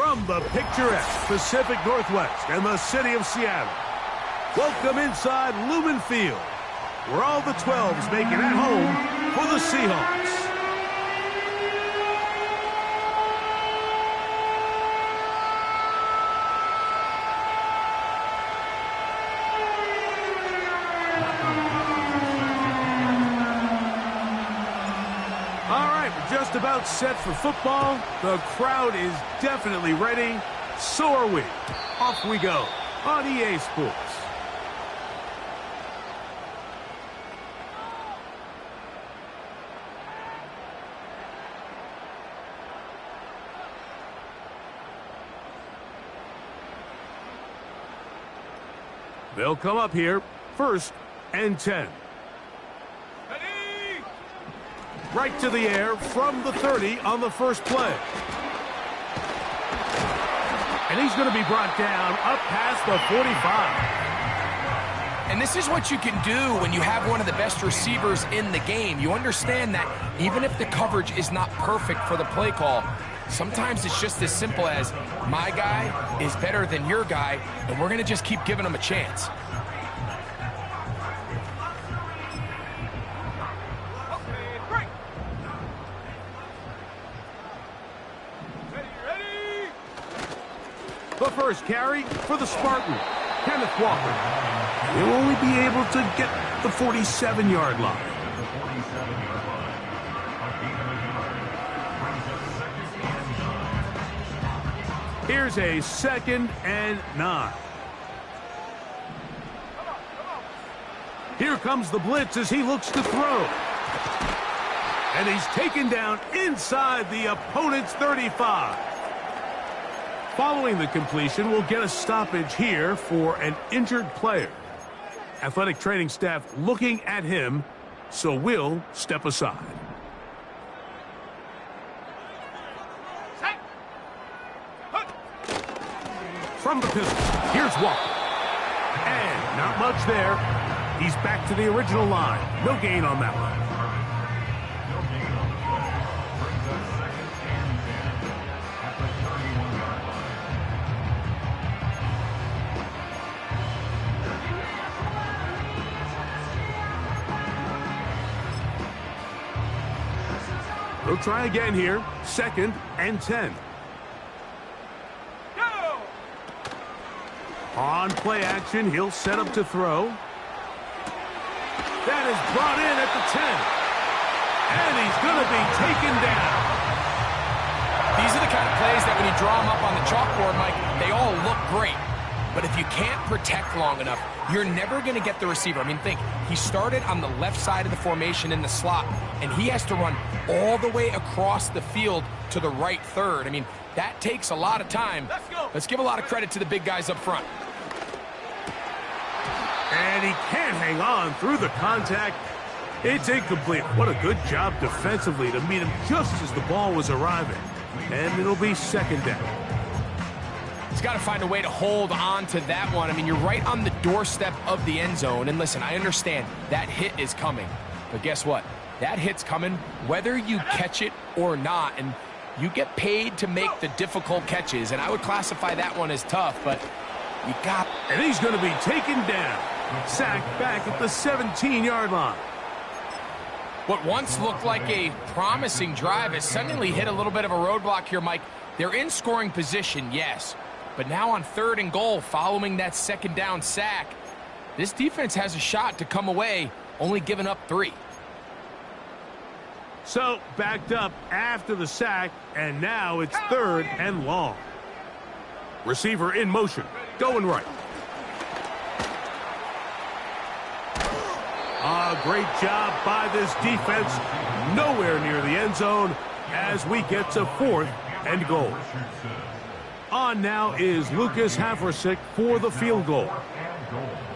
From the picturesque Pacific Northwest and the city of Seattle, welcome inside Lumen Field, where all the 12s make it at home for the Seahawks. Just about set for football. The crowd is definitely ready. So are we. Off we go on EA Sports. They'll come up here. 1st and 10. Right to the air from the 30 on the first play. And he's going to be brought down up past the 45. And this is what you can do when you have one of the best receivers in the game. You understand that even if the coverage is not perfect for the play call, sometimes it's just as simple as my guy is better than your guy, and we're going to just keep giving him a chance. The first carry for the Spartan, Kenneth Walker. He'll only be able to get the 47-yard line. Here's a 2nd and 9. Here comes the blitz as he looks to throw. And he's taken down inside the opponent's 35. Following the completion, we'll get a stoppage here for an injured player. Athletic training staff looking at him, so we'll step aside. From the pistol, here's Walker. And not much there. He's back to the original line. No gain on that one. We'll try again here. 2nd and 10. Go! On play action, he'll set up to throw. That is brought in at the 10. And he's going to be taken down. These are the kind of plays that when you draw them up on the chalkboard, Mike, they all look great. But if you can't protect long enough, you're never going to get the receiver. I mean, think, he started on the left side of the formation in the slot, and he has to run all the way across the field to the right third. I mean, that takes a lot of time. Let's give a lot of credit to the big guys up front. And he can't hang on through the contact. It's incomplete. What a good job defensively to meet him just as the ball was arriving. And it'll be 2nd down. He's got to find a way to hold on to that one. I mean, you're right on the doorstep of the end zone. And listen, I understand that hit is coming. But guess what? That hit's coming whether you catch it or not. And you get paid to make the difficult catches. And I would classify that one as tough, but you got... And he's going to be taken down. Sacked back at the 17-yard line. What once looked like a promising drive has suddenly hit a little bit of a roadblock here, Mike. They're in scoring position, yes. But now on 3rd and goal, following that 2nd down sack, this defense has a shot to come away, only giving up 3. So, backed up after the sack, and now it's 3rd and long. Receiver in motion, going right. A great job by this defense. Nowhere near the end zone as we get to 4th and goal. On now is Lucas Haversick for the field goal.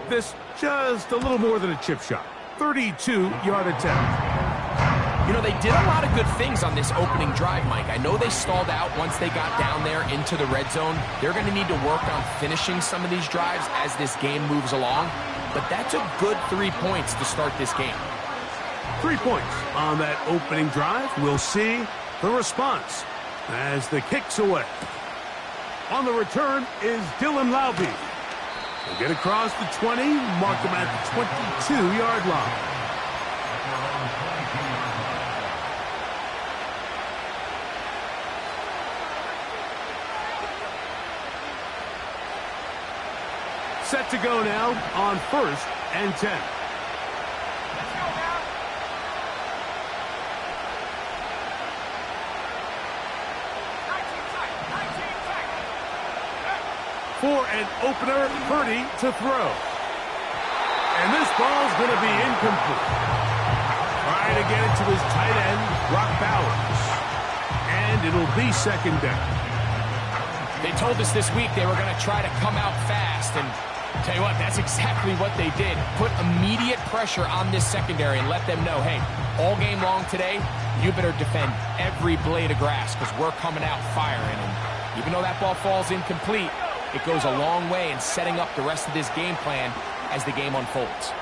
This just a little more than a chip shot. 32-yard attempt. You know, they did a lot of good things on this opening drive, Mike. I know they stalled out once they got down there into the red zone. They're going to need to work on finishing some of these drives as this game moves along. But that's a good 3 points to start this game. 3 points on that opening drive. We'll see the response as the kick's away. On the return is Dylan Laube. They get across the 20, mark them at the 22-yard line. Set to go now on 1st and 10. For an opener, Purdy to throw. And this ball's going to be incomplete. Trying to get it to his tight end, Brock Bowers. And it'll be 2nd down. They told us this week they were going to try to come out fast, and tell you what, that's exactly what they did. Put immediate pressure on this secondary and let them know, hey, all game long today, you better defend every blade of grass because we're coming out firing. And even though that ball falls incomplete, it goes a long way in setting up the rest of this game plan as the game unfolds.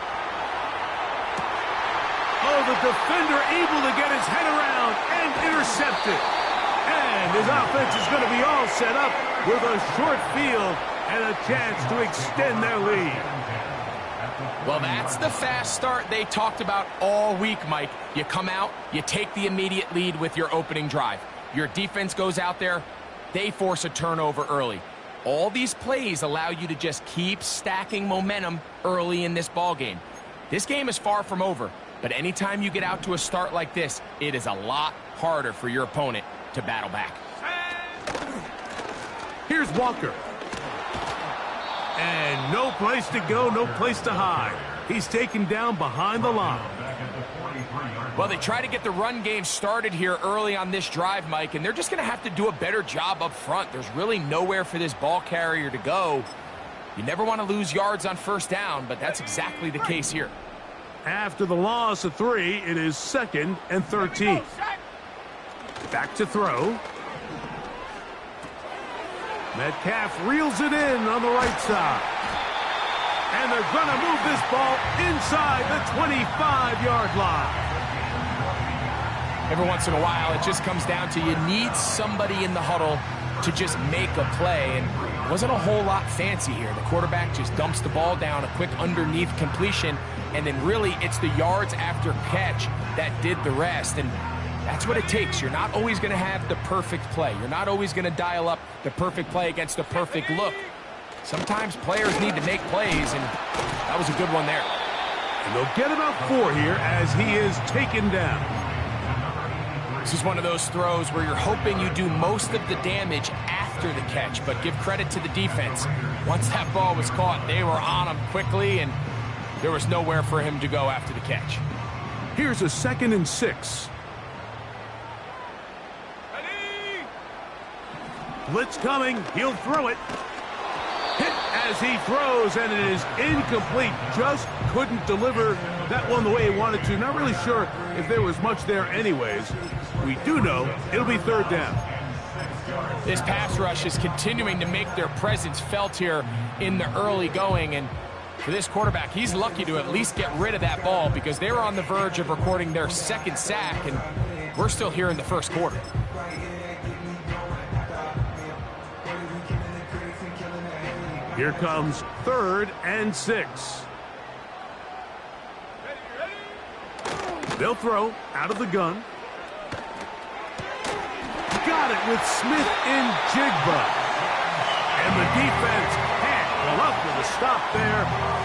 Oh, the defender able to get his head around and intercept it. And his offense is going to be all set up with a short field and a chance to extend their lead. Well, that's the fast start they talked about all week, Mike. You come out, you take the immediate lead with your opening drive. Your defense goes out there, they force a turnover early. All these plays allow you to just keep stacking momentum early in this ball game. This game is far from over, but anytime you get out to a start like this, it is a lot harder for your opponent to battle back. Here's Walker. And no place to go, no place to hide. He's taken down behind the line. Well, they try to get the run game started here early on this drive, Mike, and they're just going to have to do a better job up front. There's really nowhere for this ball carrier to go. You never want to lose yards on 1st down, but that's exactly the case here. After the loss of 3, it is 2nd and 13. Back to throw. Metcalf reels it in on the right side. And they're going to move this ball inside the 25-yard line. Every once in a while, it just comes down to you need somebody in the huddle to just make a play. And it wasn't a whole lot fancy here. The quarterback just dumps the ball down, a quick underneath completion, and then really it's the yards after catch that did the rest. And that's what it takes. You're not always going to have the perfect play. You're not always going to dial up the perfect play against the perfect look. Sometimes players need to make plays, and that was a good one there. And they'll get about 4 here as he is taken down. This is one of those throws where you're hoping you do most of the damage after the catch, but give credit to the defense. Once that ball was caught, they were on him quickly, and there was nowhere for him to go after the catch. Here's a 2nd and 6. Blitz coming. He'll throw it. Hit as he throws, and it is incomplete. Just couldn't deliver that one the way he wanted to. Not really sure if there was much there anyways. We do know it'll be 3rd down. This pass rush is continuing to make their presence felt here in the early going, and for this quarterback, he's lucky to at least get rid of that ball because they were on the verge of recording their 2nd sack, and we're still here in the 1st quarter. Here comes 3rd and 6. They'll throw out of the gun. Got it with Smith in Jigba. And the defense can't pull up with a stop there.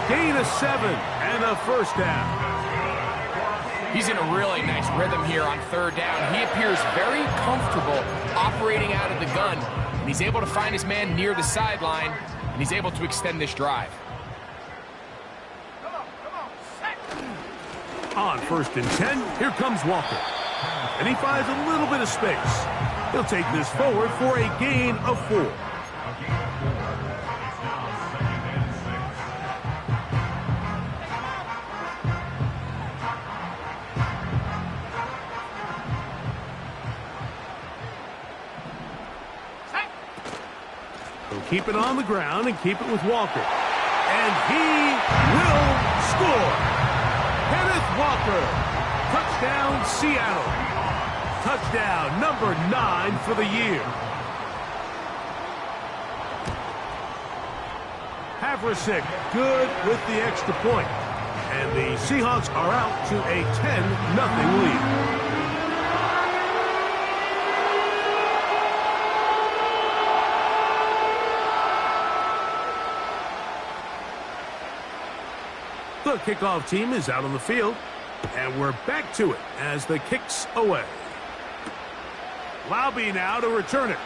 Gain of 7 and a 1st down. He's in a really nice rhythm here on 3rd down. He appears very comfortable operating out of the gun. And he's able to find his man near the sideline. And he's able to extend this drive. On 1st and 10, here comes Walker. And he finds a little bit of space. He'll take this forward for a gain of 4. He'll keep it on the ground and keep it with Walker. And he will score. Kenneth Walker. Touchdown, Seattle. Touchdown number 9 for the year. Mavricic, good with the extra point. And the Seahawks are out to a 10-0 lead. The kickoff team is out on the field, and we're back to it as the kick's away. Laube now to return it.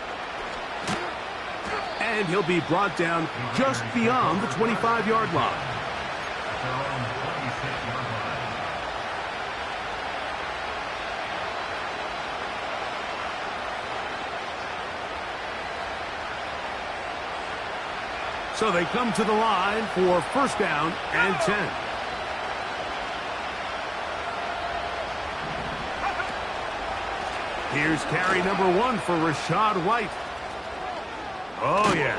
And he'll be brought down just beyond the 25-yard line. So they come to the line for first down and 10. Here's carry number 1 for Rachaad White. Oh, yeah.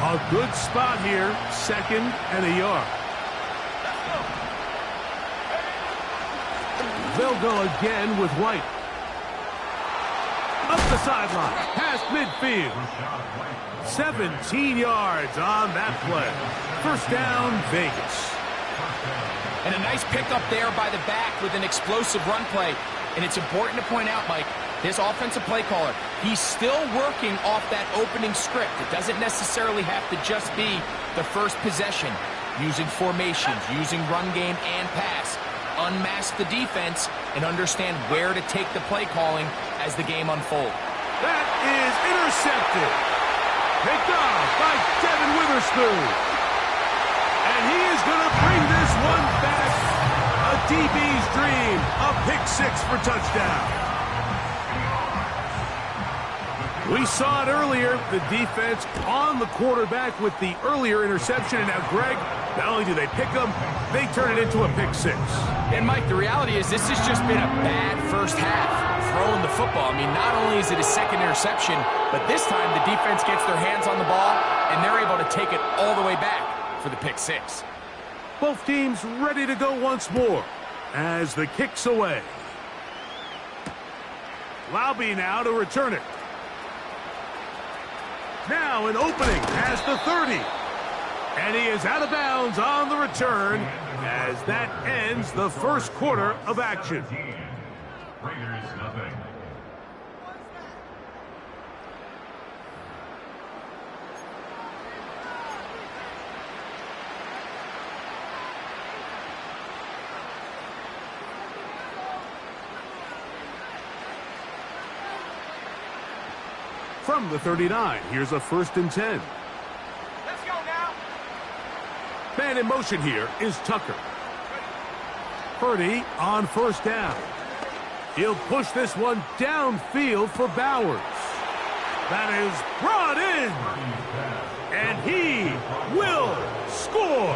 A good spot here, 2nd and a yard. They'll go again with White. Up the sideline, past midfield. 17 yards on that play. First down, Vegas. And a nice pickup there by the back with an explosive run play. And it's important to point out, Mike, this offensive play caller, he's still working off that opening script. It doesn't necessarily have to just be the first possession. Using formations, using run game and pass. Unmask the defense and understand where to take the play calling as the game unfolds. That is intercepted. Picked off by Devin Witherspoon. And he is going to bring this one back. A DB's dream. A pick 6 for touchdown. We saw it earlier, the defense on the quarterback with the earlier interception. And now, Greg, not only do they pick them, they turn it into a pick 6. And, Mike, the reality is this has just been a bad first half throwing the football. I mean, not only is it a second interception, but this time the defense gets their hands on the ball, and they're able to take it all the way back for the pick 6. Both teams ready to go once more as the kick's away. Laube now to return it. Now an opening past the 30. And he is out of bounds on the return as that ends the first quarter of action. Raiders nothing. From the 39, here's a 1st and 10. Let's go now. Man in motion here is Tucker. Purdy on first down. He'll push this one downfield for Bowers. That is brought in. And he will score.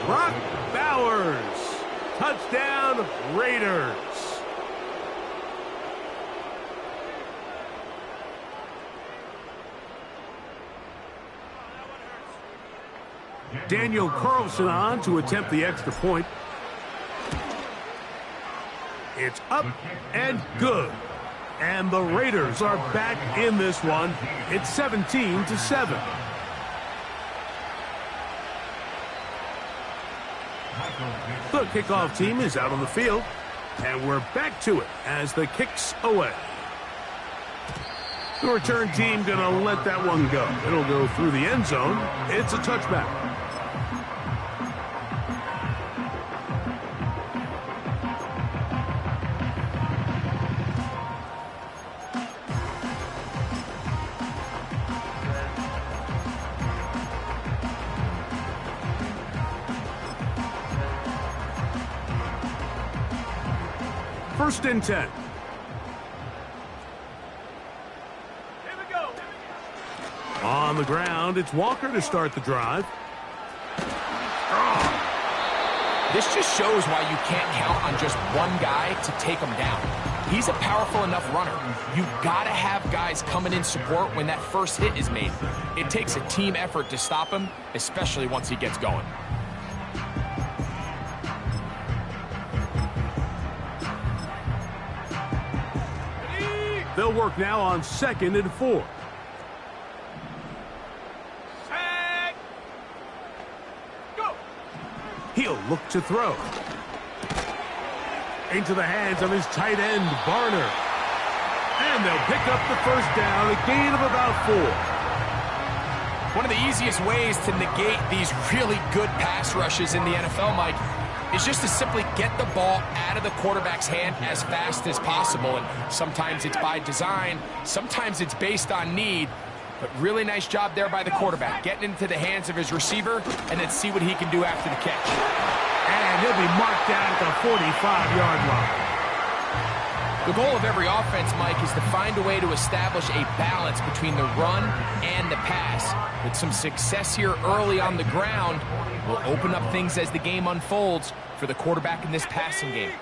Brock Bowers. Touchdown, Raiders. Daniel Carlson on to attempt the extra point. It's up and good. And the Raiders are back in this one. It's 17-7. The kickoff team is out on the field. And we're back to it as the kick's away. The return team going to let that one go. It'll go through the end zone. It's a touchback. First and 10. Here we go. On the ground, it's Walker to start the drive. This just shows why you can't count on just one guy to take him down. He's a powerful enough runner. You've got to have guys coming in support when that first hit is made. It takes a team effort to stop him, especially once he gets going. They'll work now on 2nd and 4. Set. Go. He'll look to throw. Into the hands of his tight end, Barner. And they'll pick up the first down, a gain of about 4. One of the easiest ways to negate these really good pass rushes in the NFL, Mike, is just to simply get the ball out of the quarterback's hand as fast as possible. And sometimes it's by design, sometimes it's based on need. But really nice job there by the quarterback, getting into the hands of his receiver, and then see what he can do after the catch. And he'll be marked down at the 45-yard line. The goal of every offense, Mike, is to find a way to establish a balance between the run and the pass. With some success here early on the ground, will open up things as the game unfolds for the quarterback in this passing game.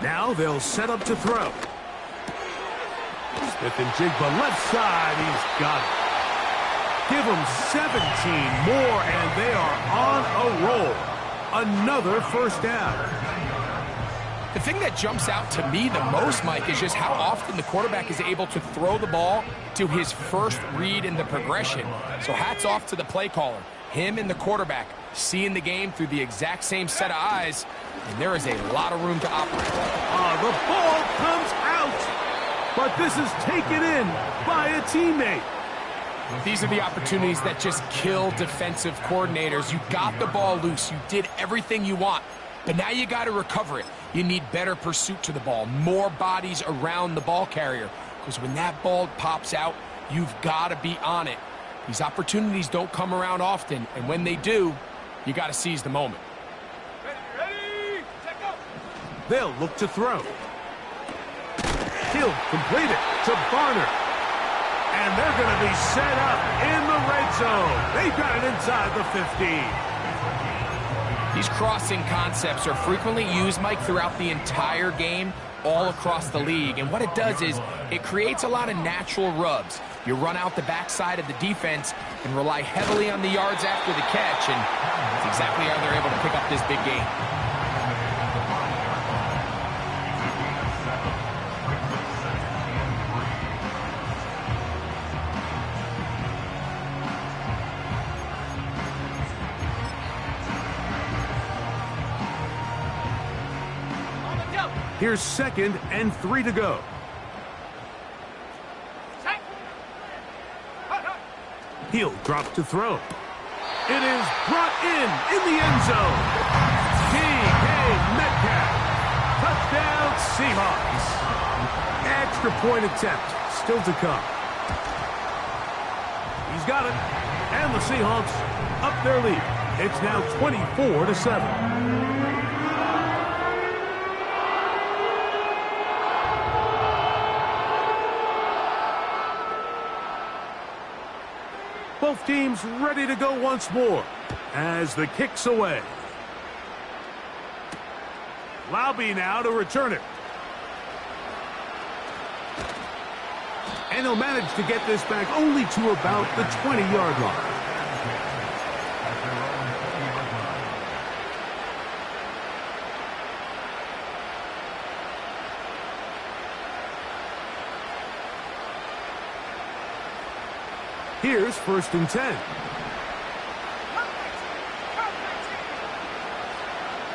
Now they'll set up to throw. Smith-Njigba left side, he's got it. Give them 17 more, and they are on a roll. Another first down. The thing that jumps out to me the most, Mike, is just how often the quarterback is able to throw the ball to his first read in the progression. So hats off to the play caller. Him and the quarterback seeing the game through the exact same set of eyes, and there is a lot of room to operate. The ball comes out, but this is taken in by a teammate. These are the opportunities that just kill defensive coordinators. You got the ball loose. You did everything you want, but now you got to recover it. You need better pursuit to the ball, more bodies around the ball carrier, because when that ball pops out, you've got to be on it. These opportunities don't come around often, and when they do, you got to seize the moment. Ready, set, go. They'll look to throw. He'll complete it to Barner. And they're going to be set up in the red zone. They've got it inside the 15. These crossing concepts are frequently used, Mike, throughout the entire game, all across the league. And what it does is it creates a lot of natural rubs. You run out the backside of the defense and rely heavily on the yards after the catch, and that's exactly how they're able to pick up this big game. Here's 2nd and 3 to go. He'll drop to throw. It is brought in the end zone. DK Metcalf. Touchdown Seahawks. Extra point attempt still to come. He's got it. And the Seahawks up their lead. It's now 24-7. Both teams ready to go once more as the kick's away. Laube now to return it. And he'll manage to get this back only to about the 20-yard line. Here's 1st and 10.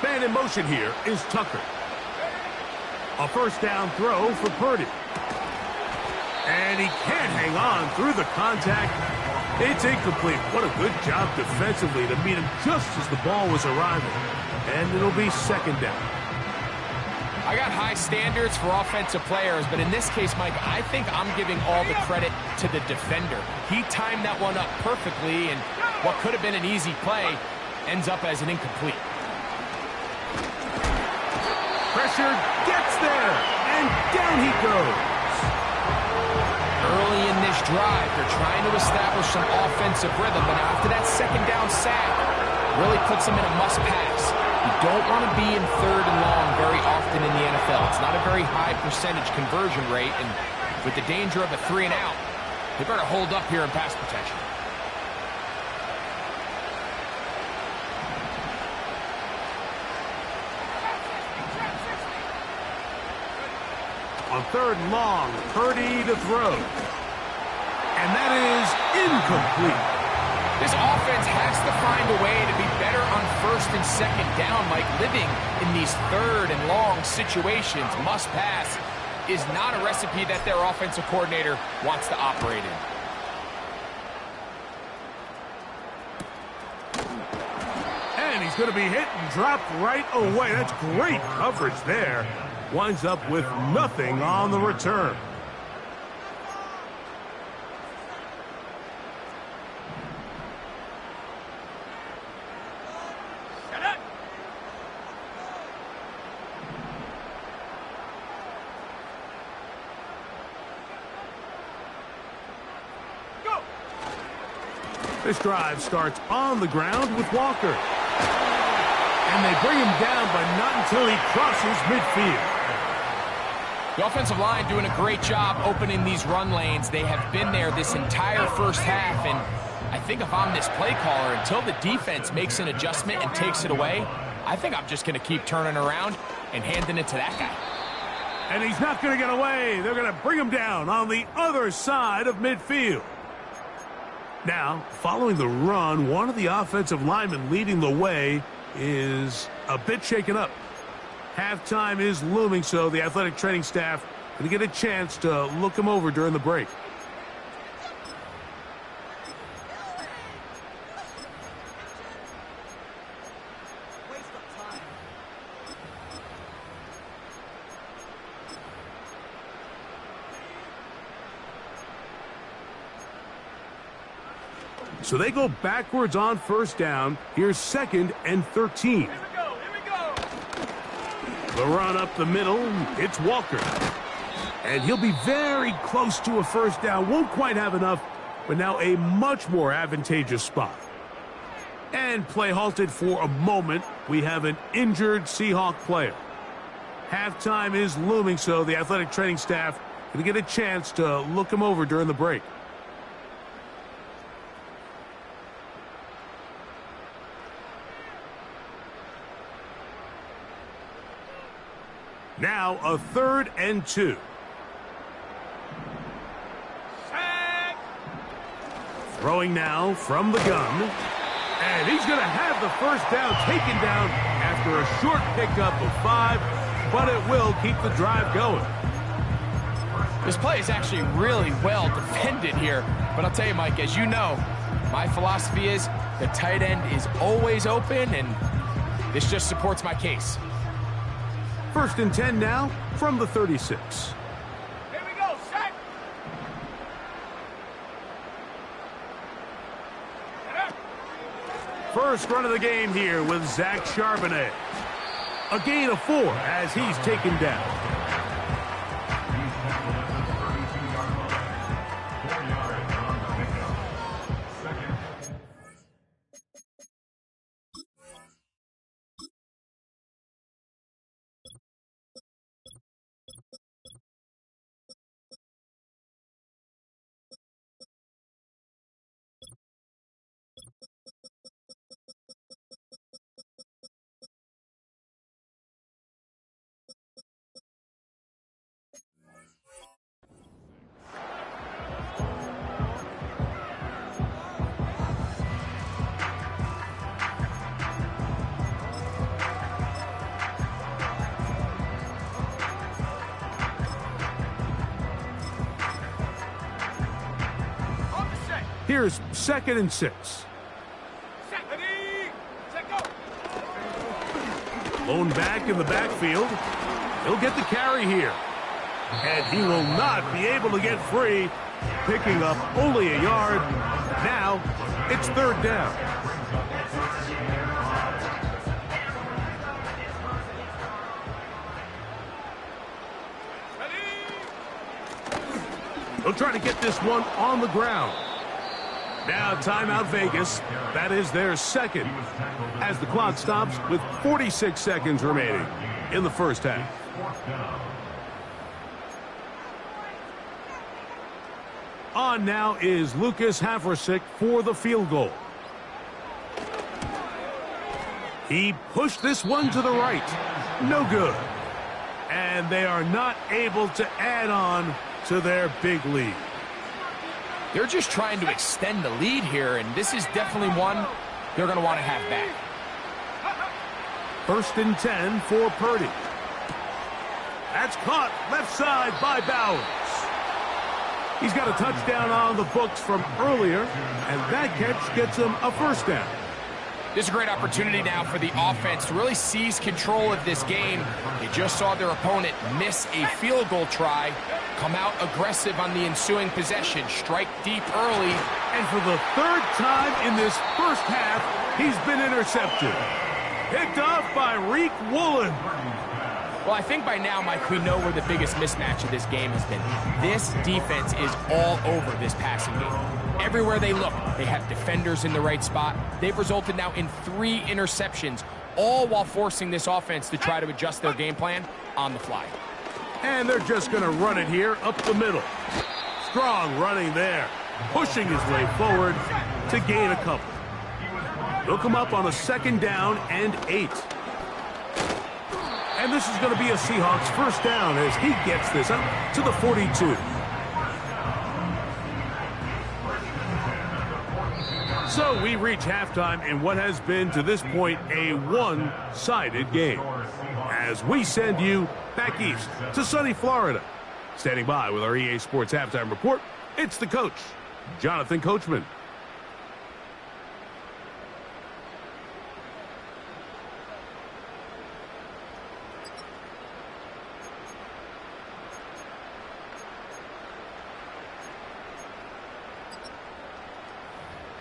Man in motion here is Tucker. A first down throw for Purdy. And he can't hang on through the contact. It's incomplete. What a good job defensively to meet him just as the ball was arriving. And it'll be 2nd down. I got high standards for offensive players, but in this case, Mike, I think I'm giving all the credit to the defender. He timed that one up perfectly, and what could have been an easy play ends up as an incomplete. Pressure gets there, and down he goes. Early in this drive, they're trying to establish some offensive rhythm, but after that 2nd down sack, really puts them in a must-pass. You don't want to be in 3rd and long very often in the NFL. It's not a very high percentage conversion rate, and with the danger of a 3 and out, they better hold up here in pass protection. On third and long, Purdy to throw. And that is incomplete. This offense has to find a way to be better on first and second down, Mike. Living in these third and long situations, must pass, is not a recipe that their offensive coordinator wants to operate in. And he's going to be hit and dropped right away. That's great coverage there. Winds up with nothing on the return. This drive starts on the ground with Walker. And they bring him down, but not until he crosses midfield. The offensive line doing a great job opening these run lanes. They have been there this entire first half, and I think if I'm this play caller, until the defense makes an adjustment and takes it away, I think I'm just going to keep turning around and handing it to that guy. And he's not going to get away. They're going to bring him down on the other side of midfield. Now, following the run, one of the offensive linemen leading the way is a bit shaken up. Halftime is looming, so the athletic training staff going to get a chance to look him over during the break. So they go backwards on first down. Here's 2nd and 13. Here we go. The run up the middle. It's Walker. And he'll be very close to a first down. Won't quite have enough, but now a much more advantageous spot. And play halted for a moment. We have an injured Seahawk player. Halftime is looming, so the athletic training staff going to get a chance to look him over during the break. Now a 3rd and 2. Sack. Throwing now from the gun. And he's going to have the first down taken down after a short pickup of 5, but it will keep the drive going. This play is actually really well defended here, but I'll tell you, Mike, as you know, my philosophy is the tight end is always open, and this just supports my case. 1st and 10 now from the 36. Here we go. Sack. First run of the game here with Zach Charbonnet. A gain of 4 as he's taken down. Here's 2nd and 6. Ready. Set, go. Lone back in the backfield. He'll get the carry here. And he will not be able to get free, picking up only a yard. Now it's 3rd down. Ready. They'll try to get this one on the ground. Now timeout Vegas. That is their 2nd as the clock stops with 46 seconds remaining in the first half. On now is Lucas Haversick for the field goal. He pushed this one to the right. No good. And they are not able to add on to their big lead. They're just trying to extend the lead here, and this is definitely one they're going to want to have back. 1st and 10 for Purdy. That's caught left side by Bowers. He's got a touchdown on the books from earlier, and that catch gets him a first down. This is a great opportunity now for the offense to really seize control of this game. They just saw their opponent miss a field goal try, come out aggressive on the ensuing possession, strike deep early. And for the 3rd time in this first half, he's been intercepted. Picked off by Reek Woolen. Well, I think by now, Mike, we know where the biggest mismatch of this game has been. This defense is all over this passing game. Everywhere they look, they have defenders in the right spot. They've resulted now in 3 interceptions, all while forcing this offense to try to adjust their game plan on the fly. And they're just going to run it here up the middle. Strong running there, pushing his way forward to gain a couple. He'll come up on a 2nd down and 8. And this is going to be a Seahawks first down as he gets this up to the 42. So we reach halftime in what has been to this point a one-sided game. As we send you back east to sunny Florida. Standing by with our EA Sports Halftime Report, it's the coach, Jonathan Coachman.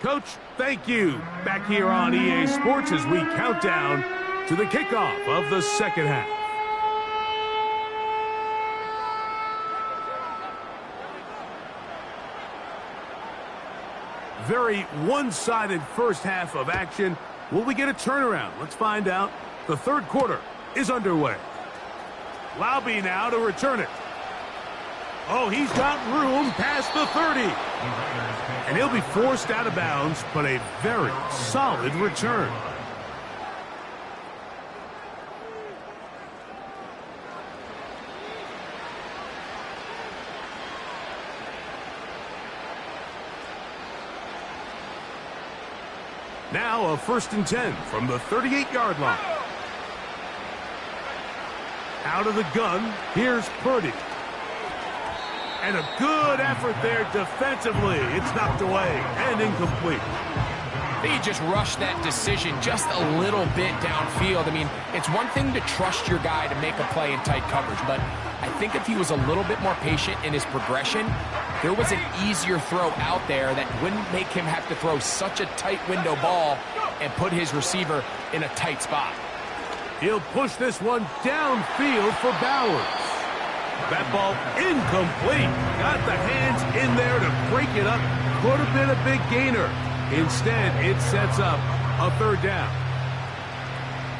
Coach, thank you. Back here on EA Sports as we count down to the kickoff of the second half. Very one-sided first half of action. Will we get a turnaround? Let's find out. The 3rd quarter is underway. Laube now to return it. Oh, he's got room past the 30. And he'll be forced out of bounds, but a very solid return. Now a 1st and 10 from the 38-yard line. Out of the gun, here's Purdy. And a good effort there defensively. It's knocked away and incomplete. I think he just rushed that decision just a little bit downfield. I mean, it's one thing to trust your guy to make a play in tight coverage, but I think if he was a little bit more patient in his progression, there was an easier throw out there that wouldn't make him have to throw such a tight window ball and put his receiver in a tight spot. He'll push this one downfield for Bowers. That ball incomplete. Got the hands in there to break it up. Could have been a big gainer. Instead, it sets up a 3rd down.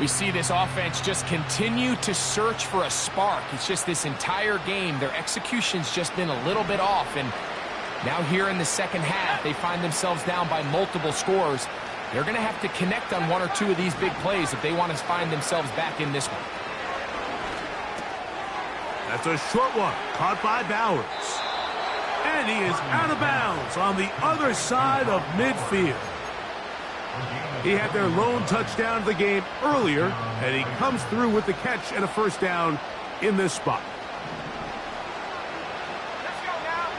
We see this offense just continue to search for a spark. It's just this entire game, their execution's just been a little bit off. And now here in the second half, they find themselves down by multiple scores. They're going to have to connect on 1 or 2 of these big plays if they want to find themselves back in this one. That's a short one, caught by Bowers. And he is out of bounds on the other side of midfield. He had their lone touchdown of the game earlier, and he comes through with the catch and a first down in this spot. Let's go now.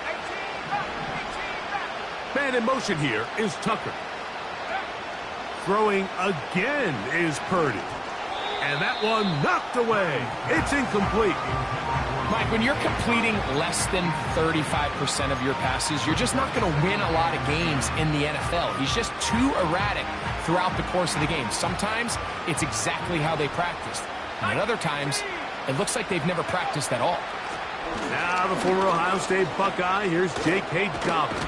18 back. Man in motion here is Tucker. Throwing again is Purdy. And that one knocked away. It's incomplete. Mike, when you're completing less than 35% of your passes, you're just not going to win a lot of games in the NFL. He's just too erratic throughout the course of the game. Sometimes it's exactly how they practiced. And at other times, it looks like they've never practiced at all. Now the former Ohio State Buckeye, here's J.K. Dobbins.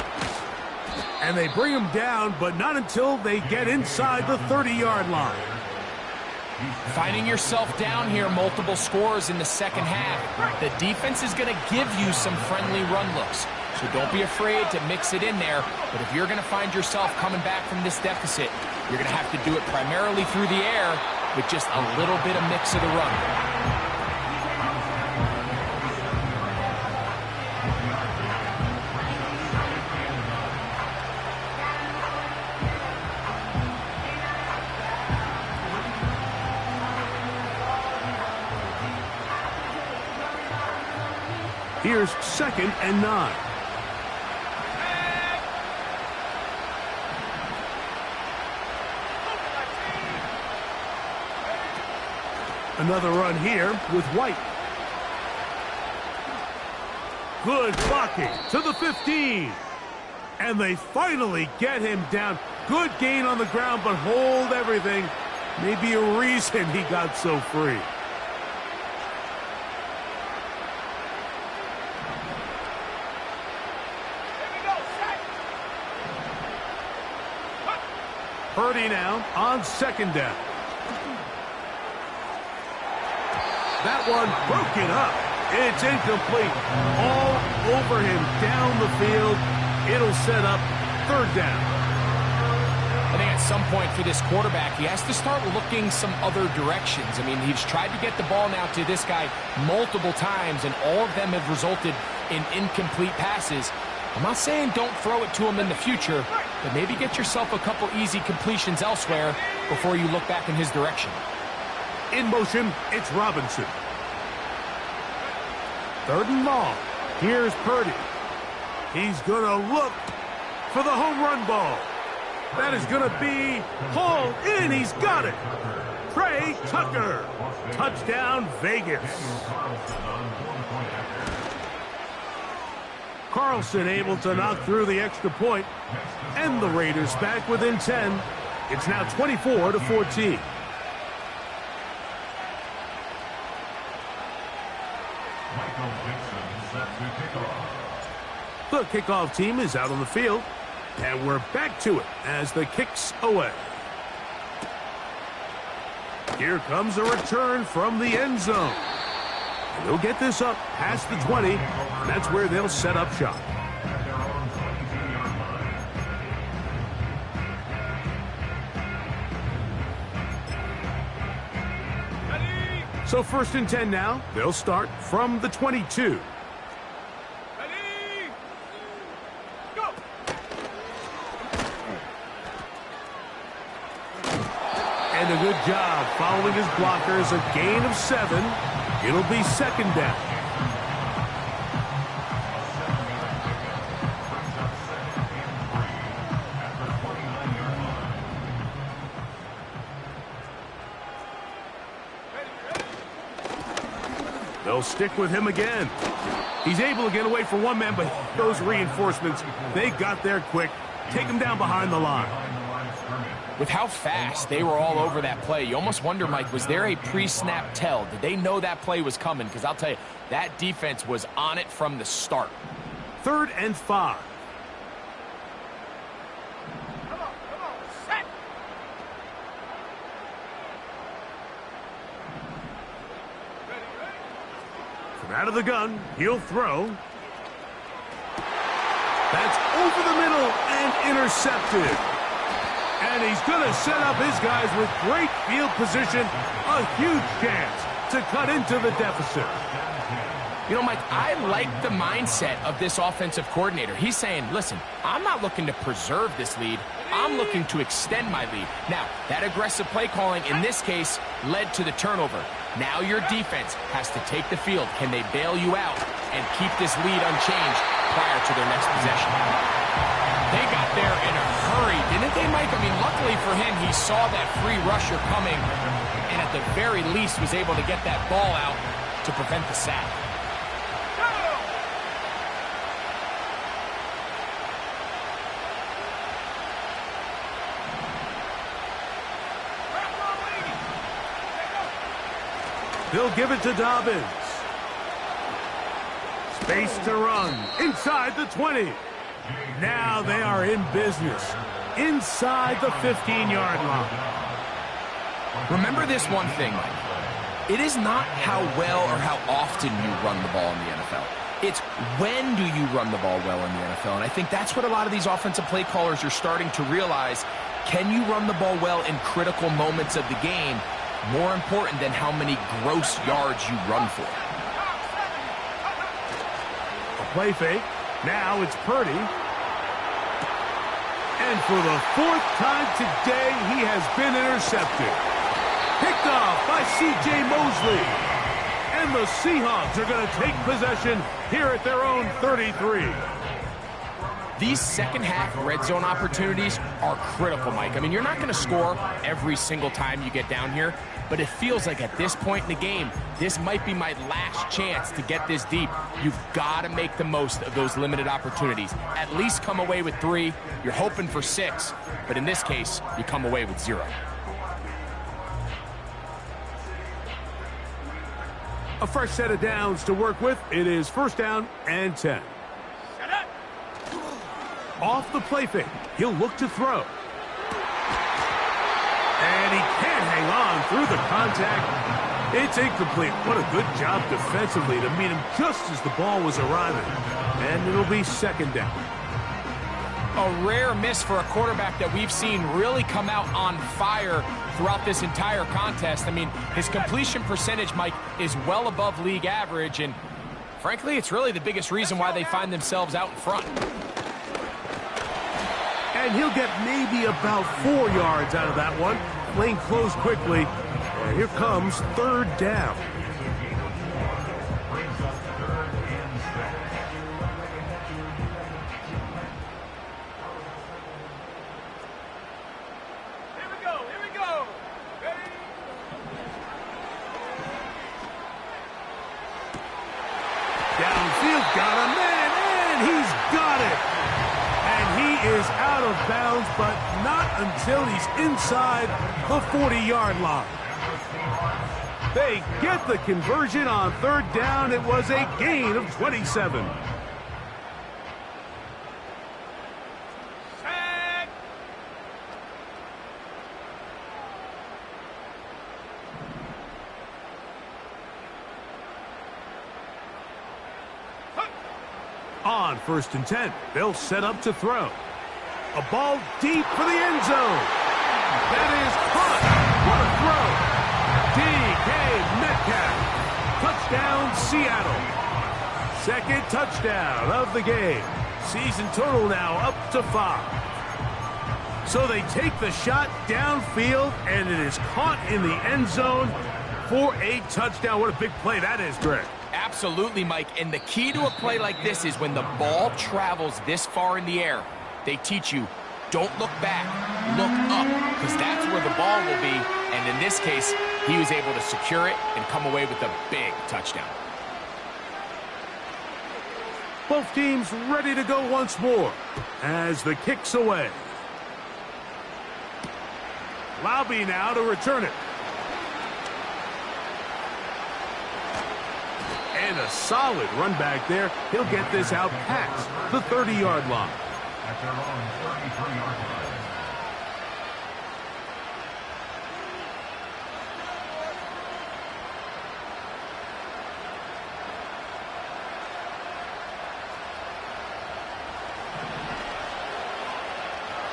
And they bring him down, but not until they get inside the 30-yard line. Finding yourself down here, multiple scores in the second half. The defense is going to give you some friendly run looks. So don't be afraid to mix it in there. But if you're going to find yourself coming back from this deficit, you're going to have to do it primarily through the air with just a little bit of mix of the run. Here's 2nd and 9. Another run here with White. Good blocking to the 15. And they finally get him down. Good gain on the ground, but hold everything. Maybe a reason he got so free. Purdy now on 2nd down. That one broken up. It's incomplete. All over him down the field. It'll set up 3rd down. I think at some point for this quarterback, he has to start looking some other directions. I mean, he's tried to get the ball now to this guy multiple times, and all of them have resulted in incomplete passes. I'm not saying don't throw it to him in the future, but maybe get yourself a couple easy completions elsewhere before you look back in his direction. In motion, it's Robinson. 3rd and long. Here's Purdy. He's going to look for the home run ball. That is going to be hauled in. He's got it. Trey Tucker. Touchdown, Vegas. Carlson able to knock through the extra point. And the Raiders back within 10. It's now 24-14. The kickoff team is out on the field, and we're back to it as the kick's away. Here comes a return from the end zone. And they'll get this up past the 20. That's where they'll set up shop. So 1st and 10 now. They'll start from the 22. And a good job following his blockers. A gain of 7. It'll be 2nd down. They'll stick with him again. He's able to get away from one man, but those reinforcements, they got there quick. Take him down behind the line. With how fast they were all over that play, you almost wonder, Mike, was there a pre-snap tell? Did they know that play was coming? Because I'll tell you, that defense was on it from the start. 3rd and 5. Come on, set. From out of the gun, he'll throw. That's over the middle and intercepted. And he's going to set up his guys with great field position. A huge chance to cut into the deficit. You know, Mike, I like the mindset of this offensive coordinator. He's saying, listen, I'm not looking to preserve this lead. I'm looking to extend my lead. Now, that aggressive play calling in this case led to the turnover. Now your defense has to take the field. Can they bail you out and keep this lead unchanged prior to their next possession? They got there in a hurry, didn't they, Mike? I mean, luckily for him, he saw that free rusher coming and at the very least was able to get that ball out to prevent the sack. They'll give it to Dobbins. Space to run inside the 20. Now they are in business inside the 15-yard line. Remember this one thing, Mike. It is not how well or how often you run the ball in the NFL. It's when do you run the ball well in the NFL. And I think that's what a lot of these offensive play callers are starting to realize. Can you run the ball well in critical moments of the game? more important than how many gross yards you run for. A play fake. Now it's Purdy. And for the 4th time today, he has been intercepted. Picked off by C.J. Mosley. And the Seahawks are going to take possession here at their own 33. These second-half red zone opportunities are critical, Mike. I mean, you're not going to score every single time you get down here, but it feels like at this point in the game, this might be my last chance to get this deep. You've got to make the most of those limited opportunities. At least come away with 3. You're hoping for 6, but in this case, you come away with 0. A fresh set of downs to work with. It is 1st down and 10. Off the play fake. He'll look to throw. And he can't hang on through the contact. It's incomplete. What a good job defensively to meet him just as the ball was arriving. And it'll be 2nd down. A rare miss for a quarterback that we've seen really come out on fire throughout this entire contest. I mean, his completion percentage, Mike, is well above league average. And frankly, it's really the biggest reason why they find themselves out in front. And he'll get maybe about 4 yards out of that one. Lane closed quickly. And here comes 3rd down. Here we go. Ready? Downfield, got a man, and he's got it. And he is out of bounds, but not until he's inside the 40-yard line. They get the conversion on 3rd down. It was a gain of 27. Sack. On 1st and 10, they'll set up to throw. A ball deep for the end zone. That is caught. What a throw. D.K. Metcalf. Touchdown, Seattle. 2nd touchdown of the game. Season total now up to 5. So they take the shot downfield, and it is caught in the end zone for a touchdown. What a big play that is, Greg. Absolutely, Mike. And the key to a play like this is when the ball travels this far in the air, they teach you, don't look back, look up, because that's where the ball will be. And in this case, he was able to secure it and come away with a big touchdown. Both teams ready to go once more as the kick's away. Laube now to return it. And a solid run back there. He'll get this out past the 30-yard line. At their own 33-yard line.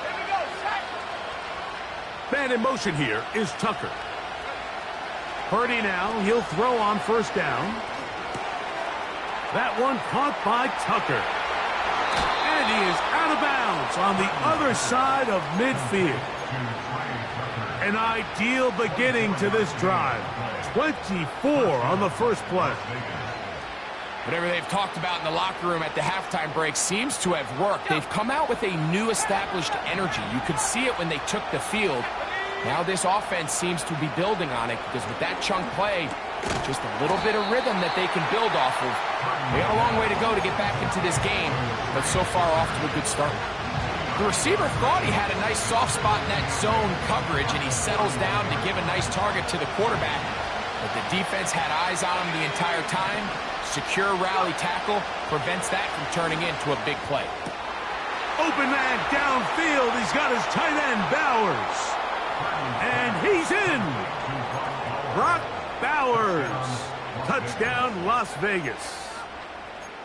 Here we go. Sack. Man in motion here is Tucker. Purdy now. He'll throw on 1st down. That one caught by Tucker. And he is out of bounds on the other side of midfield. An ideal beginning to this drive. 24 on the first play. Whatever they've talked about in the locker room at the halftime break seems to have worked. They've come out with a new established energy. You could see it when they took the field. Now this offense seems to be building on it because with that chunk play, just a little bit of rhythm that they can build off of. They got a long way to go to get back into this game, but so far off to a good start. The receiver thought he had a nice soft spot in that zone coverage, and he settles down to give a nice target to the quarterback. But the defense had eyes on him the entire time. Secure rally tackle prevents that from turning into a big play. Open man downfield. He's got his tight end, Bowers. And he's in. Brock Bowers. Touchdown, Las Vegas.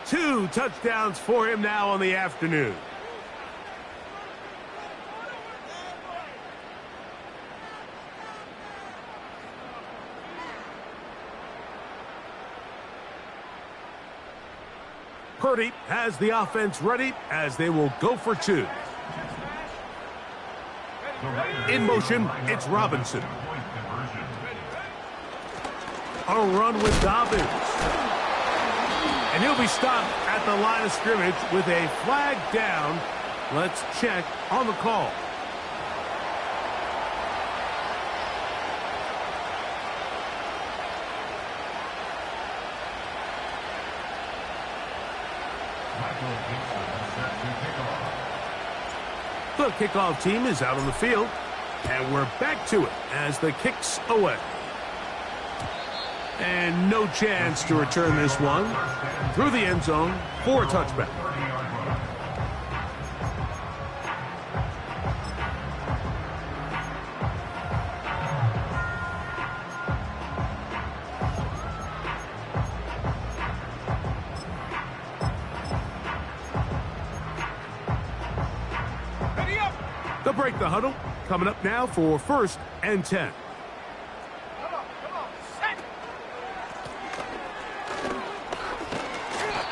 2 touchdowns for him now on the afternoon. Purdy has the offense ready as they will go for two. In motion, it's Robinson. A run with Dobbins. And he'll be stopped at the line of scrimmage with a flag down. Let's check on the call. The kickoff team is out on the field, and we're back to it as the kick's away. And no chance to return this one through the end zone for a touchback. They'll break the huddle. Coming up now for 1st and 10. Come on, set.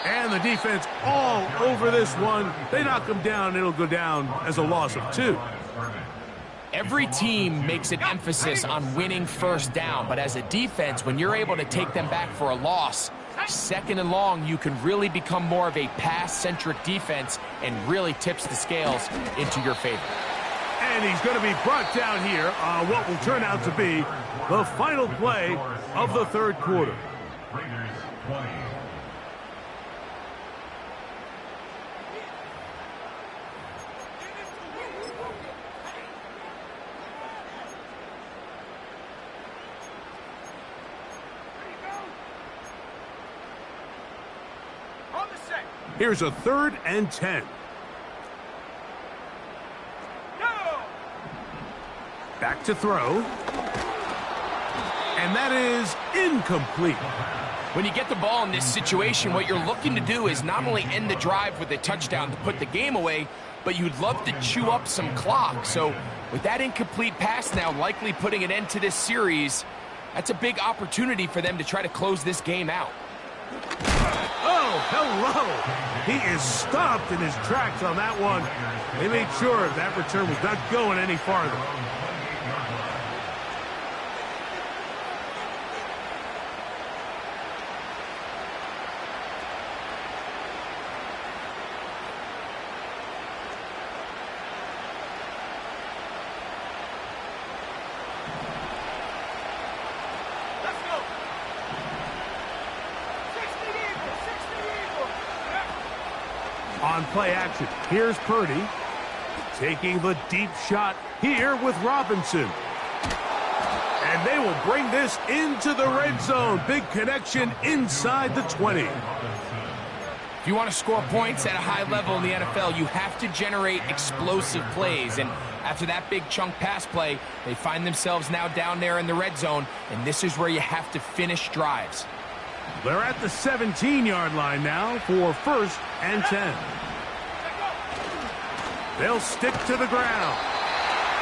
And the defense all over this one. They knock him down. It'll go down as a loss of 2. Every team makes an emphasis on winning first down, but as a defense, when you're able to take them back for a loss, 2nd and long, you can really become more of a pass-centric defense and really tips the scales into your favor. And he's going to be brought down here on what will turn out to be the final play of the 3rd quarter. Raiders 20. On the set. Here's a 3rd and 10. Back to throw. And that is incomplete. When you get the ball in this situation, what you're looking to do is not only end the drive with a touchdown to put the game away, but you'd love to chew up some clock. So with that incomplete pass now likely putting an end to this series, that's a big opportunity for them to try to close this game out. Oh, hello. He is stopped in his tracks on that one. They made sure that return was not going any farther. Let's go. 60 Eagles. On play action, here's Purdy taking the deep shot here with Robinson. And they will bring this into the red zone. Big connection inside the 20. If you want to score points at a high level in the NFL, you have to generate explosive plays. And after that big chunk pass play, they find themselves now down there in the red zone, and this is where you have to finish drives. They're at the 17-yard line now for 1st and 10. They'll stick to the ground.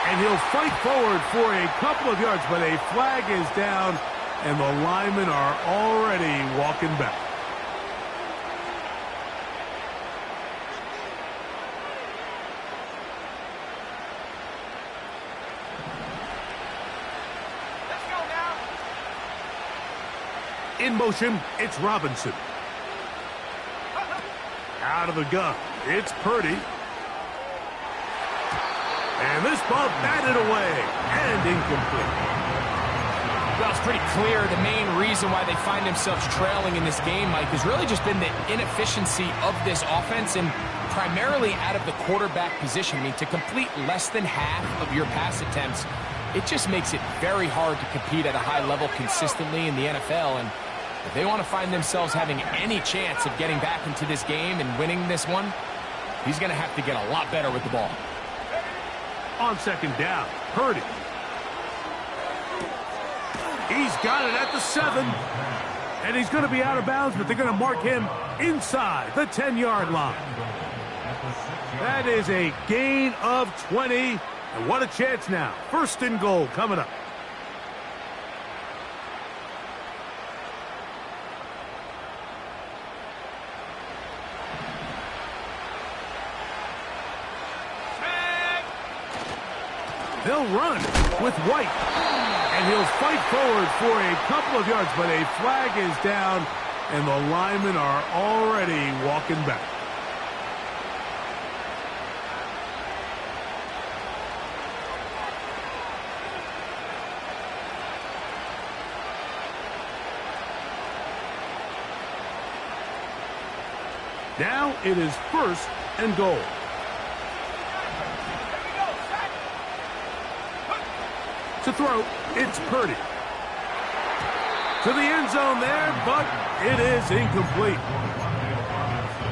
And he'll fight forward for a couple of yards, but a flag is down, and the linemen are already walking back. Let's go now. In motion, it's Robinson. Out of the gun, it's Purdy. And this ball batted away and incomplete. Well, it's pretty clear the main reason why they find themselves trailing in this game, Mike, has really just been the inefficiency of this offense and primarily out of the quarterback position. I mean, to complete less than half of your pass attempts, it just makes it very hard to compete at a high level consistently in the NFL. And if they want to find themselves having any chance of getting back into this game and winning this one, he's going to have to get a lot better with the ball. On 2nd down, Purdy. He's got it at the 7. And he's going to be out of bounds, but they're going to mark him inside the 10-yard line. That is a gain of 20. And what a chance now. 1st and goal coming up. They'll run with White. And he'll fight forward for a couple of yards, but a flag is down, and the linemen are already walking back. Now it is 1st and goal. To throw, it's Purdy. To the end zone there, but it is incomplete.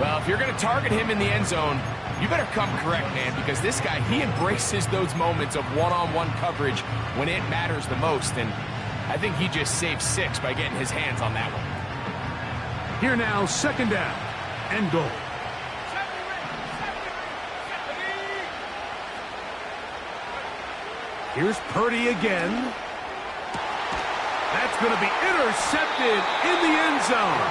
Well, if you're going to target him in the end zone, you better come correct, man, because this guy, he embraces those moments of one-on-one coverage when it matters the most, and I think he just saved 6 by getting his hands on that one. Here now, 2nd down and goal. Here's Purdy again. That's going to be intercepted in the end zone.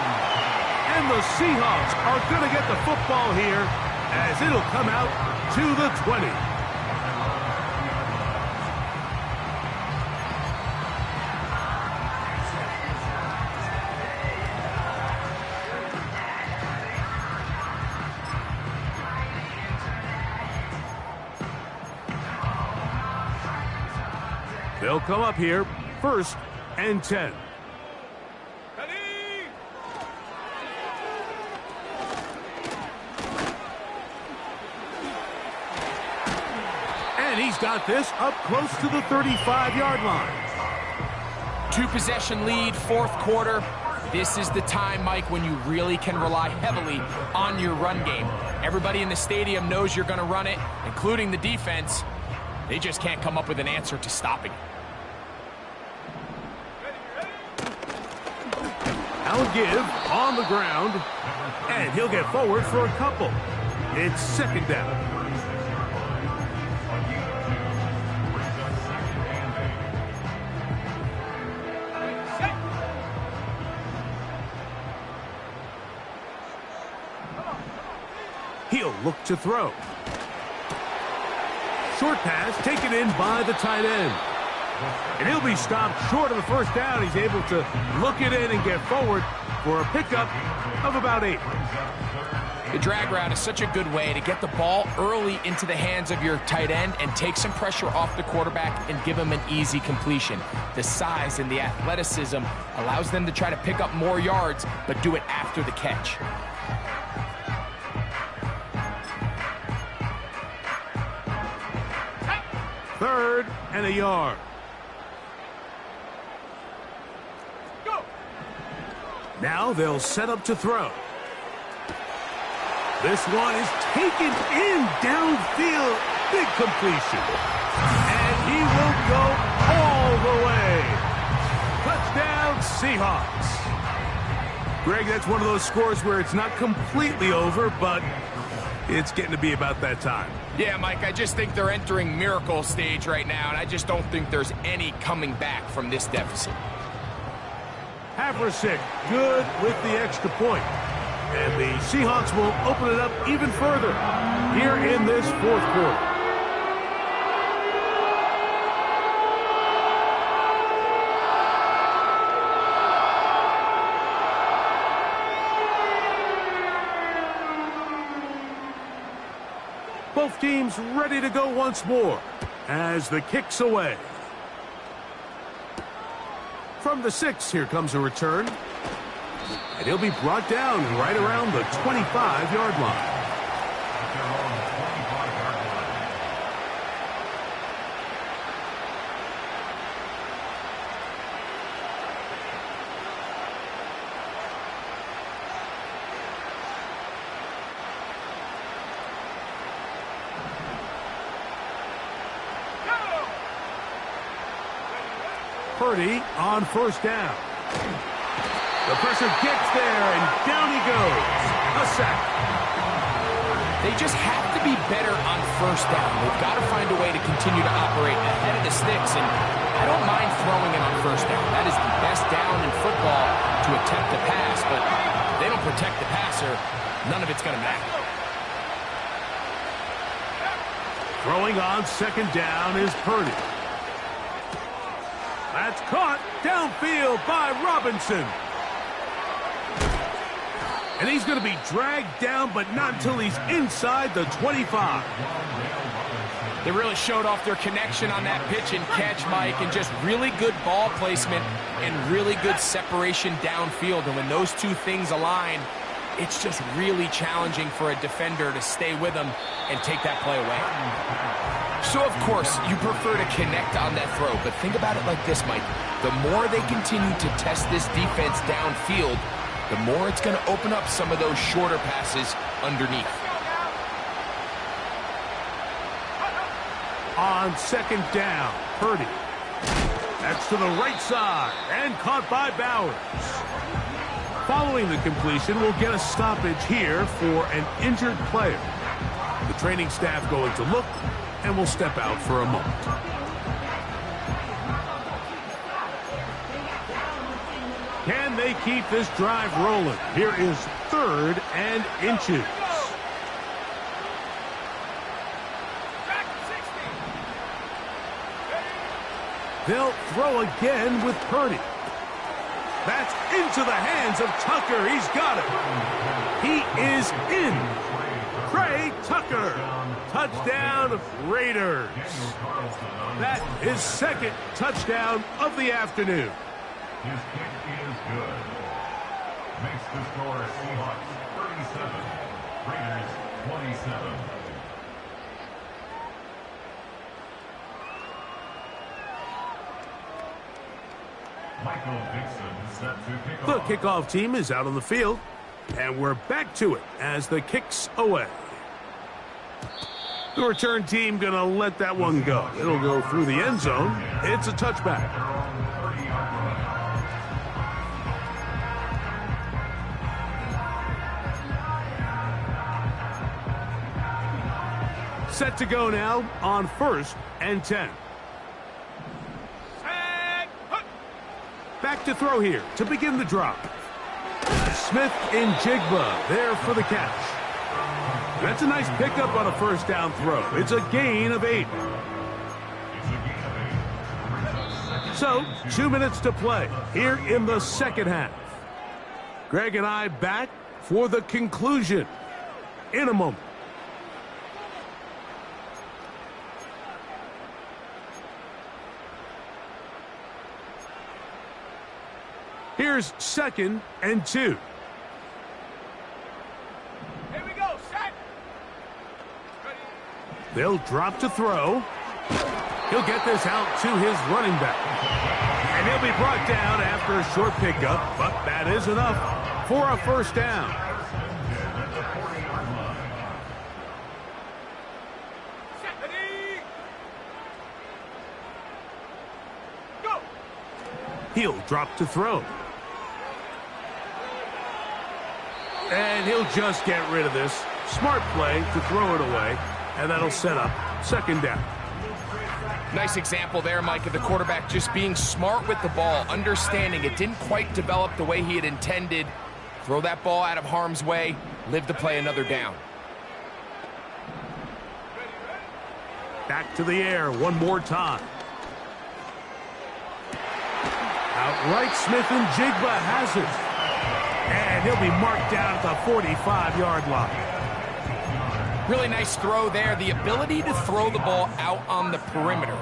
And the Seahawks are going to get the football here as it'll come out to the 20. They'll come up here, 1st and 10. And he's got this up close to the 35-yard line. 2-possession lead, 4th quarter. This is the time, Mike, when you really can rely heavily on your run game. Everybody in the stadium knows you're going to run it, including the defense. They just can't come up with an answer to stopping it. I'll give on the ground, and he'll get forward for a couple. It's 2nd down. He'll look to throw. Short pass taken in by the tight end. And he'll be stopped short of the 1st down. He's able to look it in and get forward for a pickup of about 8. The drag route is such a good way to get the ball early into the hands of your tight end and take some pressure off the quarterback and give him an easy completion. The size and the athleticism allows them to try to pick up more yards, but do it after the catch. Third and a yard. Now they'll set up to throw. This one is taken in downfield. Big completion. And he will go all the way. Touchdown, Seahawks. Greg, that's one of those scores where it's not completely over, but it's getting to be about that time. Yeah, Mike, I just think they're entering miracle stage right now, and I just don't think there's any coming back from this deficit. Haversick, good with the extra point. And the Seahawks will open it up even further here in this 4th quarter. Both teams ready to go once more as the kick's away. From the 6, here comes a return. And he'll be brought down right around the 25-yard line. Purdy on 1st down. The pressure gets there, and down he goes. A sack. They just have to be better on 1st down. They've got to find a way to continue to operate ahead of the sticks, and I don't mind throwing it on 1st down. That is the best down in football to attempt to pass, but if they don't protect the passer, none of it's going to matter. Throwing on second down is Purdy. That's caught downfield by Robinson. And he's going to be dragged down, but not until he's inside the 25. They really showed off their connection on that pitch and catch, Mike, and just really good ball placement and really good separation downfield. And when those two things align, it's just really challenging for a defender to stay with them and take that play away. So, of course, you prefer to connect on that throw, but think about it like this, Mike. The more they continue to test this defense downfield, the more it's going to open up some of those shorter passes underneath. On second down, Purdy. That's to the right side and caught by Bowers. Following the completion, we'll get a stoppage here for an injured player. The training staff going to look and will step out for a moment. Can they keep this drive rolling? Here is 3rd and inches. They'll throw again with Purdy. That's into the hands of Tucker. He's got it. He is in. Trey Tucker. Touchdown, Raiders. That is 2nd touchdown of the afternoon. His kick is good. Makes the score Seahawks 37, Raiders 27. Michael Dixon set to kick The off. kickoff team is out on the field, and we're back to it as the kick's away. The return team going to let that one go. It'll go through the end zone. It's a touchback. Set to go now on 1st and 10. Back to throw here to begin the drive. Smith and Jigba there for the catch. That's a nice pickup on a first down throw. It's a gain of 8. So, 2 minutes to play here in the second half. Greg and I back for the conclusion in a moment. Here's 2nd and 2. Here we go, set. Ready. They'll drop to throw. He'll get this out to his running back. And he'll be brought down after a short pickup, but that is enough for a first down. Set, ready. Go. He'll drop to throw. And he'll just get rid of this. Smart play to throw it away, and that'll set up 2nd down. Nice example there, Mike, of the quarterback just being smart with the ball, understanding it didn't quite develop the way he had intended. Throw that ball out of harm's way, live to play another down. Back to the air one more time. Outright, Smith and Jigba has it. And he'll be marked down at the 45-yard line. Really nice throw there. The ability to throw the ball out on the perimeter.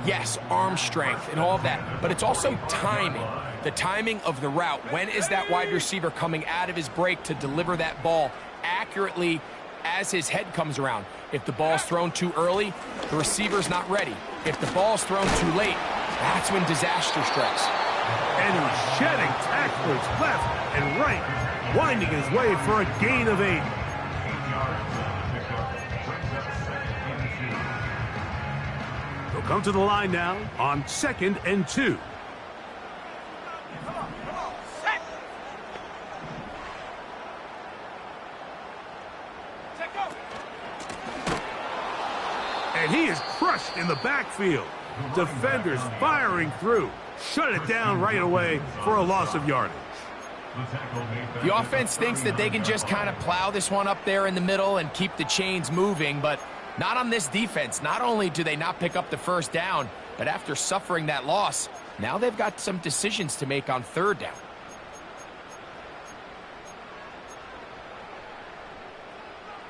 Yes, arm strength and all of that, but it's also timing. The timing of the route. When is that wide receiver coming out of his break to deliver that ball accurately as his head comes around? If the ball's thrown too early, the receiver's not ready. If the ball's thrown too late, that's when disaster strikes. And he's shedding tacklers left and right, winding his way for a gain of 8. They'll come to the line now on 2nd and 2. Come on, set. Set, go. And he is crushed in the backfield. Defenders firing through. Shut it down right away for a loss of yardage. The offense thinks that they can just kind of plow this one up there in the middle and keep the chains moving, but Not on this defense. Not only do they not pick up the first down, but after suffering that loss, now they've got some decisions to make on third down.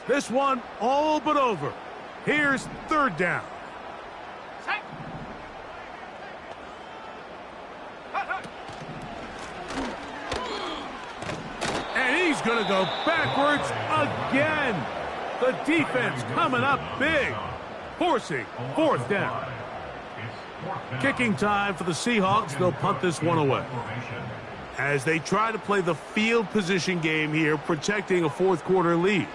This one all but over. Here's third down. Set. And he's going to go backwards again. The defense coming up big, forcing fourth down. Kicking time for the Seahawks. They'll punt this one away. As they try to play the field position game here, protecting a fourth quarter lead.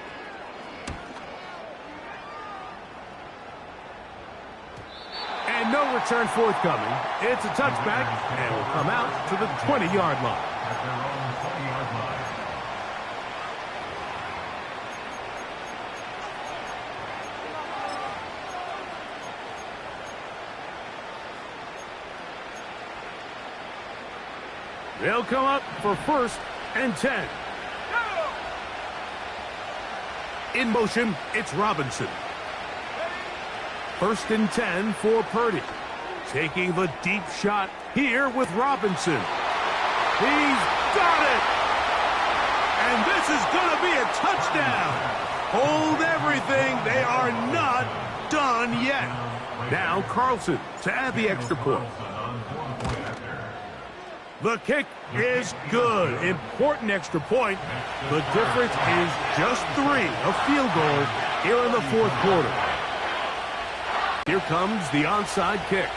And no return forthcoming. It's a touchback, and will come out to the 20-yard line. At their own 20-yard line. They'll come up for 1st and 10. In motion, it's Robinson. 1st and 10 for Purdy. Taking the deep shot here with Robinson. He's got it! And this is going to be a touchdown. Hold everything. They are not done yet. Now Carlson to add the extra point. The kick is good. Important extra point. The difference is just 3, a field goal here in the fourth quarter. Here comes the onside kick.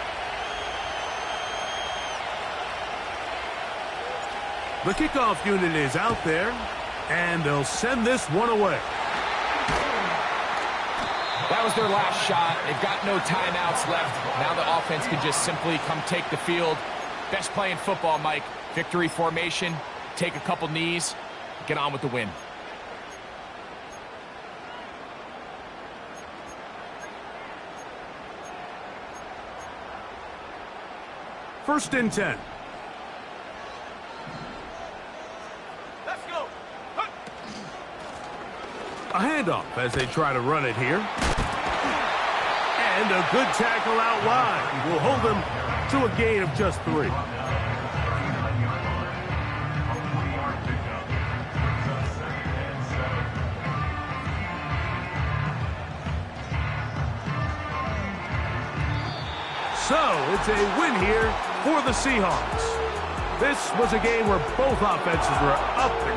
The kickoff unit is out there, and they'll send this one away. That was their last shot. They've got no timeouts left. Now the offense can just simply come take the field. Best play in football, Mike. Victory formation, take a couple knees, get on with the win. First and 10. Let's go. Hup. A handoff as they try to run it here. And a good tackle out wide will hold them to a gain of just 3. So, it's a win here for the Seahawks. This was a game where both offenses were up and